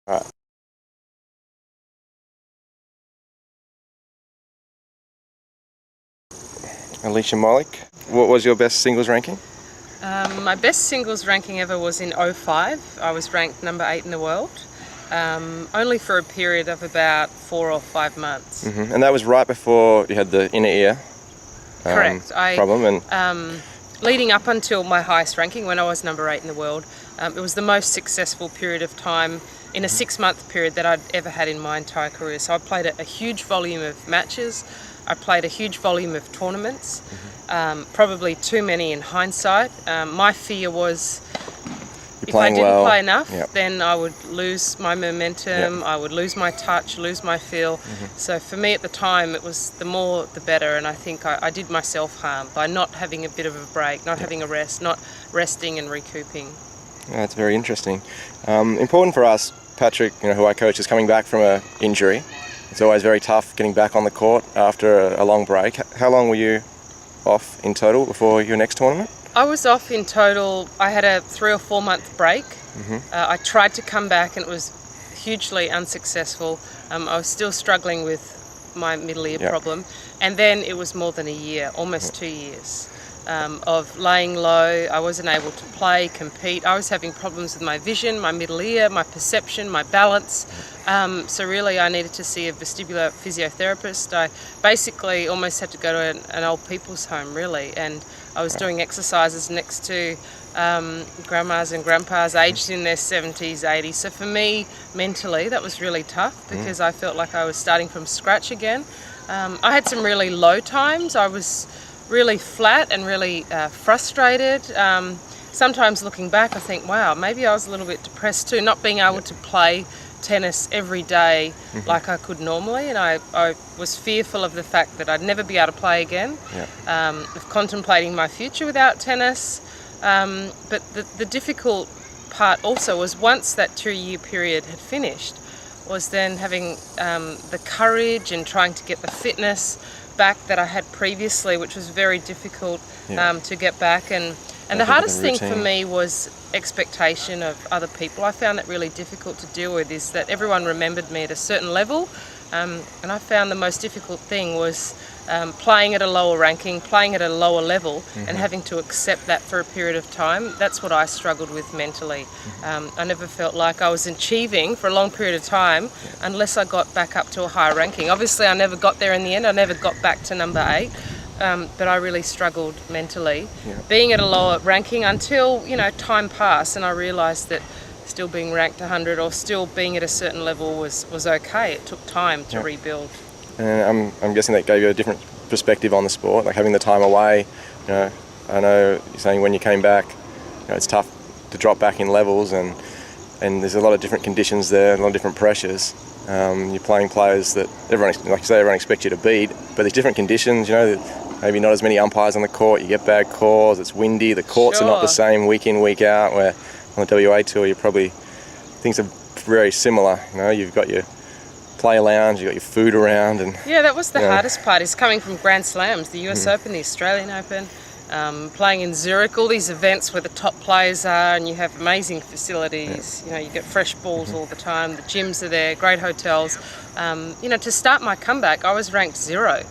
Right. Alicia Molik, what was your best singles ranking? My best singles ranking ever was in 2005. I was ranked number 8 in the world, only for a period of about 4 or 5 months. And that was right before you had the inner ear Correct. problem. And Leading up until my highest ranking, when I was number 8 in the world, it was the most successful period of time in a 6-month period that I'd ever had in my entire career. So I played a huge volume of matches. I played a huge volume of tournaments, probably too many in hindsight. My fear was if I didn't play enough, then I would lose my momentum, I would lose my touch, lose my feel. So for me at the time, it was the more the better, and I think I did myself harm by not having a bit of a break, not having a rest, not resting and recouping. That's very interesting. Important for us, Patrick, who I coach, is coming back from an injury. It's always very tough getting back on the court after a long break. How long were you off in total before your next tournament? I was off in total, I had a 3 or 4 month break. I tried to come back and it was hugely unsuccessful. I was still struggling with my middle ear problem. And then it was more than a year, almost 2 years. Of laying low. I wasn't able to play, compete. I was having problems with my vision, my middle ear, my perception, my balance. So really I needed to see a vestibular physiotherapist. I basically almost had to go to an old people's home, really, and I was doing exercises next to grandmas and grandpas aged in their 70s, 80s. So for me, mentally, that was really tough because I felt like I was starting from scratch again. I had some really low times. I was really flat and really frustrated. Sometimes looking back, I think, wow, maybe I was a little bit depressed too, not being able to play tennis every day like I could normally, and I was fearful of the fact that I'd never be able to play again, of contemplating my future without tennis. But the difficult part also was once that 2-year period had finished, was then having the courage and trying to get the fitness back that I had previously, which was very difficult to get back. And the hardest thing for me was expectation of other people. I found that really difficult to deal with, is that everyone remembered me at a certain level, and I found the most difficult thing was playing at a lower ranking, playing at a lower level, and having to accept that for a period of time. That's what I struggled with mentally. I never felt like I was achieving for a long period of time unless I got back up to a higher ranking. Obviously I never got there in the end. I never got back to number 8. But I really struggled mentally being at a lower ranking until time passed and I realised that still being ranked 100 or still being at a certain level was okay. It took time to rebuild. And I'm guessing that gave you a different perspective on the sport, like having the time away. I know you're saying when you came back, it's tough to drop back in levels, and there's a lot of different conditions there, a lot of different pressures. You're playing players that everyone, like you say, everyone expects you to beat, but there's different conditions. Maybe not as many umpires on the court. You get bad calls. It's windy. The courts are not the same week in, week out. Where on the WA tour, things are very similar. You've got your play lounge, you've got your food around, and that was the hardest part. Is coming from Grand Slams, the US Open, the Australian Open, playing in Zurich, all these events where the top players are, and you have amazing facilities. You get fresh balls all the time. The gyms are there, great hotels. To start my comeback, I was ranked 0.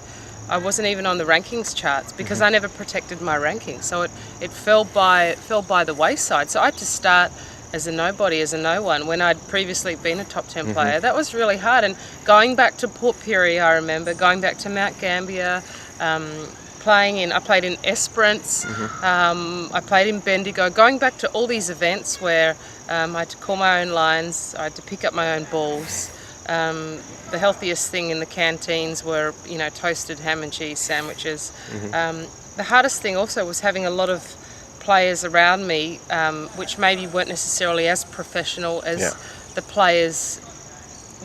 I wasn't even on the rankings charts because I never protected my ranking. So it fell by the wayside. So I had to start as a nobody, as a no one, when I'd previously been a top 10 player. That was really hard. And going back to Port Pirie, I remember going back to Mount Gambier, I played in Esperance, I played in Bendigo, going back to all these events where I had to call my own lines, I had to pick up my own balls. The healthiest thing in the canteens were, toasted ham and cheese sandwiches. The hardest thing also was having a lot of players around me, which maybe weren't necessarily as professional as the players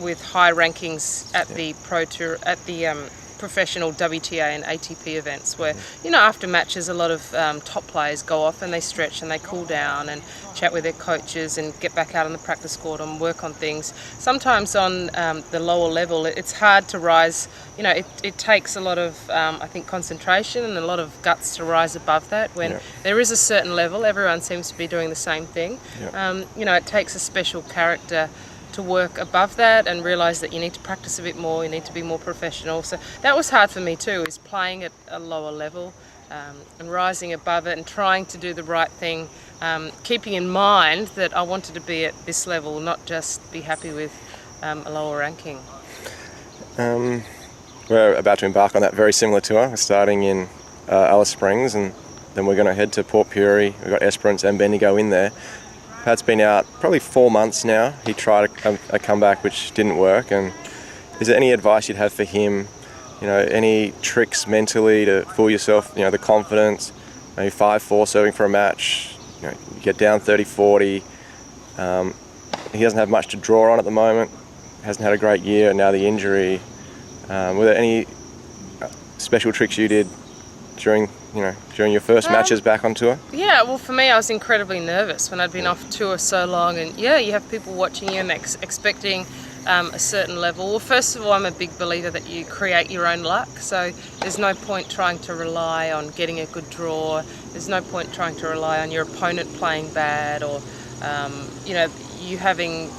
with high rankings at the Pro Tour, at the professional WTA and ATP events where, after matches, a lot of top players go off and they stretch and they cool down and chat with their coaches and get back out on the practice court and work on things. Sometimes on the lower level, it's hard to rise. It takes a lot of, I think, concentration and a lot of guts to rise above that. When there is a certain level, everyone seems to be doing the same thing. It takes a special character to work above that and realise that you need to practice a bit more, you need to be more professional. So that was hard for me too, is playing at a lower level and rising above it and trying to do the right thing, keeping in mind that I wanted to be at this level, not just be happy with a lower ranking. We're about to embark on that very similar tour. We're starting in Alice Springs, and then we're going to head to Port Pirie. We've got Esperance and Bendigo in there. Pat's been out probably 4 months now. He tried a comeback which didn't work. And is there any advice you'd have for him? You know, any tricks mentally to fool yourself? You know, the confidence, maybe 5-4 serving for a match. You know, you get down 30-40. He doesn't have much to draw on at the moment. Hasn't had a great year, and now the injury. Were there any special tricks you did during your first matches back on tour? Yeah, well, for me, I was incredibly nervous when I'd been off tour so long, and you have people watching you and expecting a certain level. Well, first of all, I'm a big believer that you create your own luck, so there's no point trying to rely on getting a good draw. There's no point trying to rely on your opponent playing bad, or you having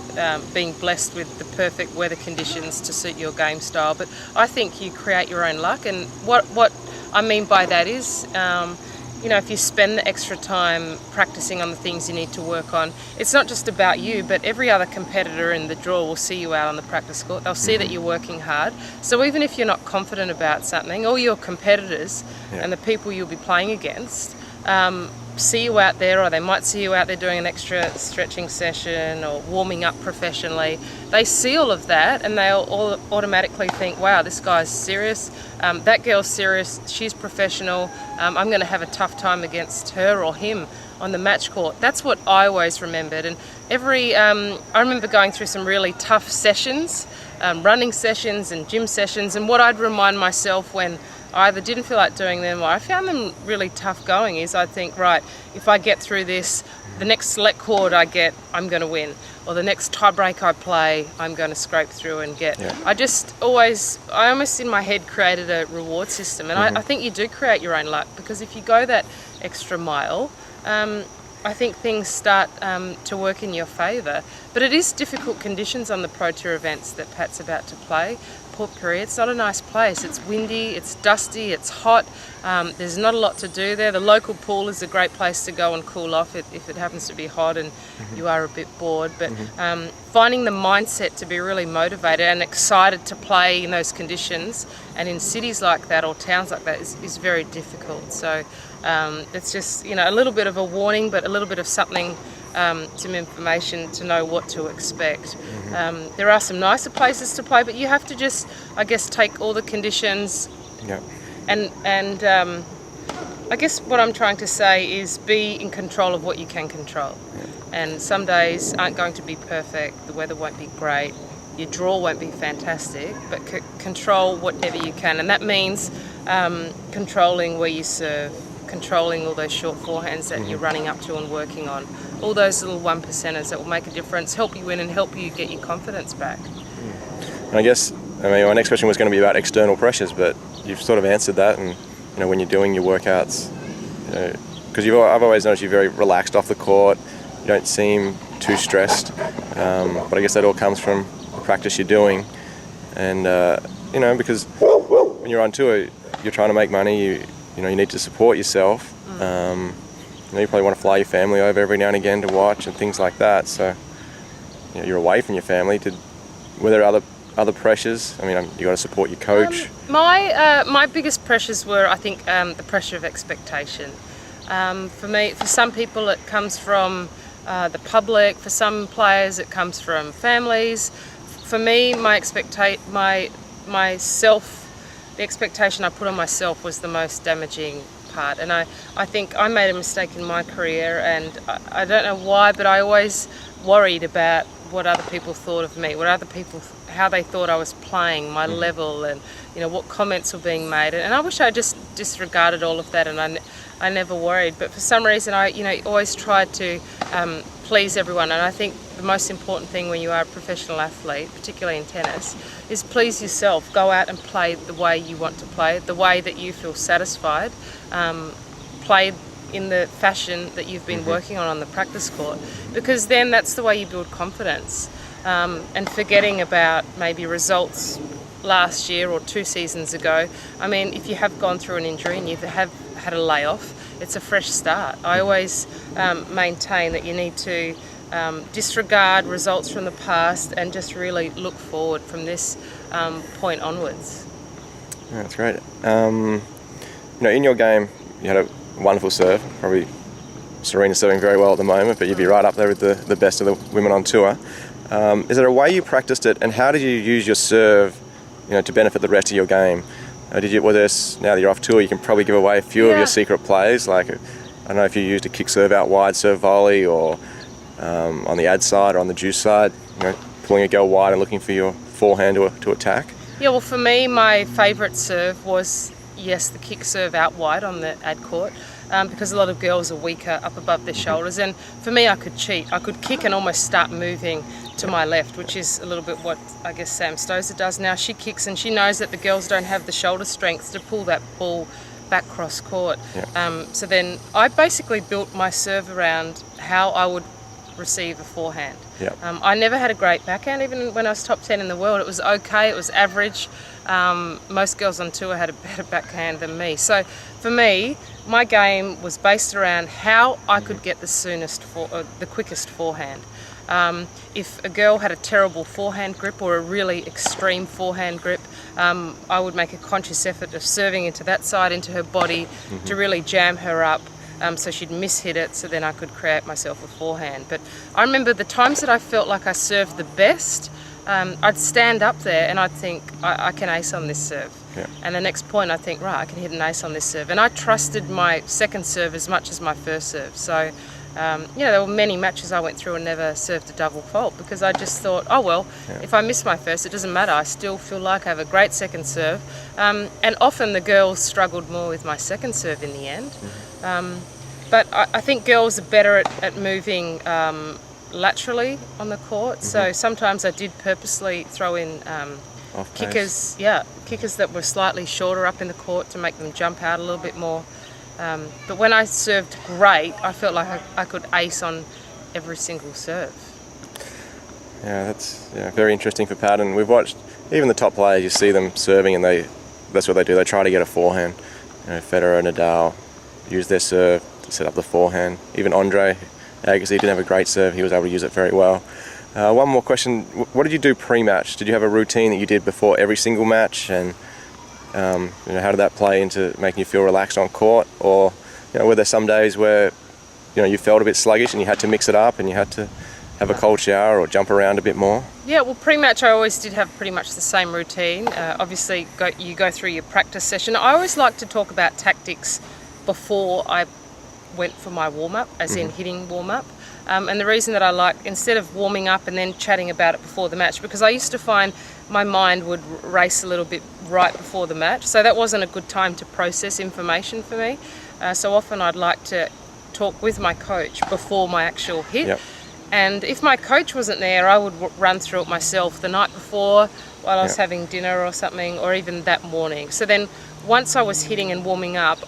being blessed with the perfect weather conditions to suit your game style. But I think you create your own luck, and what I mean by that is, if you spend the extra time practicing on the things you need to work on, it's not just about you, but every other competitor in the draw will see you out on the practice court. They'll see that you're working hard. So even if you're not confident about something, all your competitors and the people you'll be playing against see you out there, or they might see you out there doing an extra stretching session or warming up professionally. They see all of that and they'll all automatically think, wow, this guy's serious, that girl's serious, she's professional, I'm going to have a tough time against her or him on the match court. That's what I always remembered. And I remember going through some really tough sessions, running sessions and gym sessions, and what I'd remind myself when I either didn't feel like doing them or I found them really tough going is I'd think, right, if I get through this, the next select chord I get, I'm going to win. Or the next tie break I play, I'm going to scrape through and get. Yeah. I almost in my head created a reward system. And I think you do create your own luck, because if you go that extra mile, I think things start to work in your favour. But it is difficult conditions on the Pro Tour events that Pat's about to play. Port Pirie, it's not a nice place. It's windy, it's dusty, it's hot. There's not a lot to do there. The local pool is a great place to go and cool off if it happens to be hot and you are a bit bored. But finding the mindset to be really motivated and excited to play in those conditions and in cities like that or towns like that is very difficult. So it's just a little bit of a warning, but a little bit of something, some information to know what to expect. There are some nicer places to play, but you have to just, I guess, take all the conditions. Yeah. And I guess what I'm trying to say is be in control of what you can control. Yeah. And some days aren't going to be perfect. The weather won't be great. Your draw won't be fantastic, but control whatever you can. And that means controlling where you serve, controlling all those short forehands that you're running up to and working on. All those little 1%ers that will make a difference, help you win and help you get your confidence back. And I guess, my next question was going to be about external pressures, but you've sort of answered that. And when you're doing your workouts, because I've always noticed you're very relaxed off the court. You don't seem too stressed, but I guess that all comes from the practice you're doing. And because when you're on tour, you're trying to make money. You need to support yourself. You probably want to fly your family over every now and again to watch and things like that. So you're away from your family. Were there other pressures? You got to support your coach. My biggest pressures were, I think, the pressure of expectation. For some people, it comes from the public. For some players, it comes from families. For me, the expectation I put on myself was the most damaging part. And I think I made a mistake in my career, and I don't know why, but I always worried about what other people thought of me, how they thought I was playing, my level, and what comments were being made. And I wish I just disregarded all of that, and I never worried. But for some reason, I always tried to please everyone. And I think the most important thing when you are a professional athlete, particularly in tennis, is please yourself. Go out and play the way you want to play, the way that you feel satisfied. Play in the fashion that you've been working on the practice court, because then that's the way you build confidence. and forgetting about maybe results last year or 2 seasons ago. I mean, if you have gone through an injury and you have had a layoff, it's a fresh start. I always maintain that you need to disregard results from the past and just really look forward from this point onwards. Yeah, that's great. In your game, you had a wonderful serve. Probably Serena's serving very well at the moment, but you'd be right up there with the best of the women on tour. Is there a way you practiced it, and how did you use your serve, to benefit the rest of your game? Now that you're off tour, you can probably give away a few of your secret plays. Like, I don't know if you used a kick serve out wide, serve volley, or on the ad side or on the juice side, pulling a girl wide and looking for your forehand to attack. Yeah, well, for me, my favourite serve was, yes, the kick serve out wide on the ad court, because a lot of girls are weaker up above their shoulders, and for me, I could cheat. I could kick and almost start moving to my left, which is a little bit what I guess Sam Stosur does now. She kicks and she knows that the girls don't have the shoulder strength to pull that ball back cross court. Yeah. So then I basically built my serve around how I would receive a forehand. Yep. I never had a great backhand, even when I was top 10 in the world. It was okay, it was average. Most girls on tour had a better backhand than me. So for me, my game was based around how I could get the quickest forehand. If a girl had a terrible forehand grip or a really extreme forehand grip, I would make a conscious effort of serving into that side, into her body, to really jam her up. So she'd mishit it, so then I could create myself a forehand. But I remember the times that I felt like I served the best, I'd stand up there and I'd think, I can ace on this serve. Yeah. And the next point I'd think, right, I can hit an ace on this serve. And I trusted my second serve as much as my first serve. So, there were many matches I went through and never served a double fault, because I just thought, if I miss my first, it doesn't matter. I still feel like I have a great second serve. And often the girls struggled more with my second serve in the end. But I think girls are better at moving laterally on the court. So sometimes I did purposely throw in kickers that were slightly shorter up in the court to make them jump out a little bit more. But when I served great, I felt like I could ace on every single serve. Yeah, that's very interesting for pattern. We've watched even the top players. You see them serving, and that's what they do. They try to get a forehand. Federer and Nadal use their serve to set up the forehand. Even Andre Agassi didn't have a great serve. He was able to use it very well. One more question. What did you do pre-match? Did you have a routine that you did before every single match? And how did that play into making you feel relaxed on court? Or were there some days where you felt a bit sluggish and you had to mix it up and you had to have a cold shower or jump around a bit more? Yeah, well, pre-match I always did have pretty much the same routine. Obviously, you go through your practice session. I always like to talk about tactics before I went for my warm-up, as in hitting warm-up. And the reason that I like, instead of warming up and then chatting about it before the match, because I used to find my mind would race a little bit right before the match, so that wasn't a good time to process information for me. So often I'd like to talk with my coach before my actual hit. Yep. And if my coach wasn't there, I would run through it myself the night before while I was having dinner or something, or even that morning. So then once I was hitting and warming up,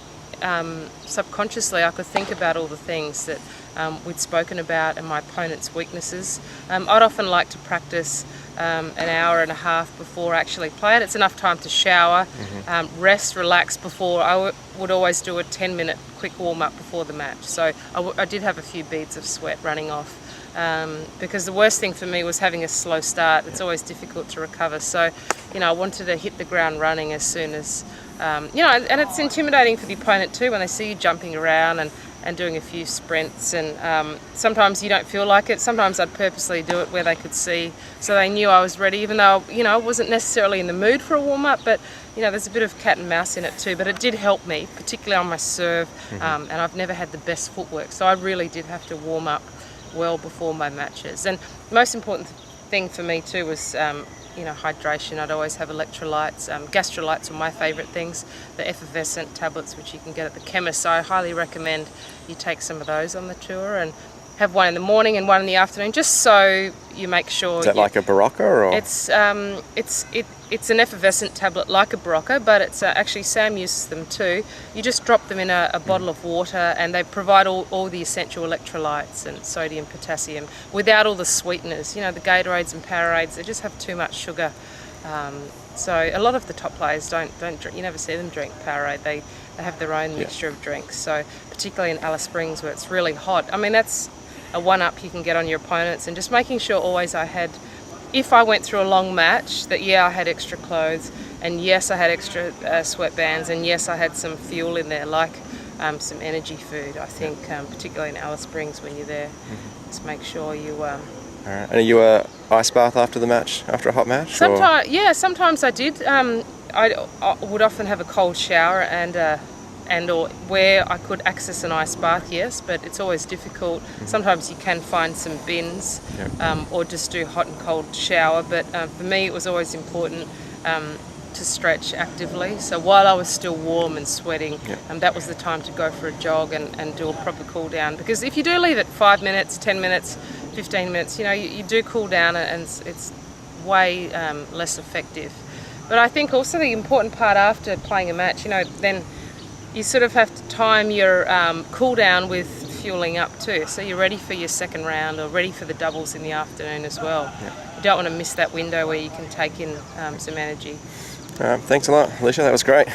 subconsciously I could think about all the things that we'd spoken about and my opponent's weaknesses. I'd often like to practice an hour and a half before I actually play it. It's enough time to shower, rest, relax before. I would always do a 10-minute quick warm-up before the match. So I did have a few beads of sweat running off, because the worst thing for me was having a slow start. It's always difficult to recover. So, I wanted to hit the ground running as soon as, and it's intimidating for the opponent too when they see you jumping around and doing a few sprints, and sometimes you don't feel like it. Sometimes I'd purposely do it where they could see, so they knew I was ready, even though, I wasn't necessarily in the mood for a warm-up, but, there's a bit of cat and mouse in it too, but it did help me, particularly on my serve, and I've never had the best footwork, so I really did have to warm up well before my matches. And the most important thing for me too was hydration. I'd always have electrolytes. Gastrolytes were my favourite things, the effervescent tablets which you can get at the chemist, so I highly recommend you take some of those on the tour, and have one in the morning and one in the afternoon, just so you make sure. Is that like a Barocca or? It's an effervescent tablet like a Barocca, but it's actually Sam uses them too. You just drop them in a bottle of water, and they provide all the essential electrolytes and sodium, potassium, without all the sweeteners. You know, the Gatorades and Powerades, they just have too much sugar. So a lot of the top players don't drink. You never see them drink Powerade. They have their own mixture of drinks. So particularly in Alice Springs where it's really hot. I mean, that's a one-up you can get on your opponents, and just making sure always if I went through a long match, that I had extra clothes, and yes, I had extra sweatbands, and yes, I had some fuel in there, like some energy food. I think particularly in Alice Springs when you're there, just make sure you... All right. And are you a ice bath after the match, after a hot match? Sometimes I did. I would often have a cold shower or where I could access an ice bath, yes, but it's always difficult. Sometimes you can find some bins or just do hot and cold shower, but for me it was always important to stretch actively. So while I was still warm and sweating, that was the time to go for a jog and do a proper cool down, because if you do leave it 5 minutes, 10 minutes, 15 minutes, you do cool down, and it's way less effective. But I think also the important part after playing a match, then you sort of have to time your cool down with fueling up too. So you're ready for your second round or ready for the doubles in the afternoon as well. You don't want to miss that window where you can take in some energy. Thanks a lot, Alicia. That was great.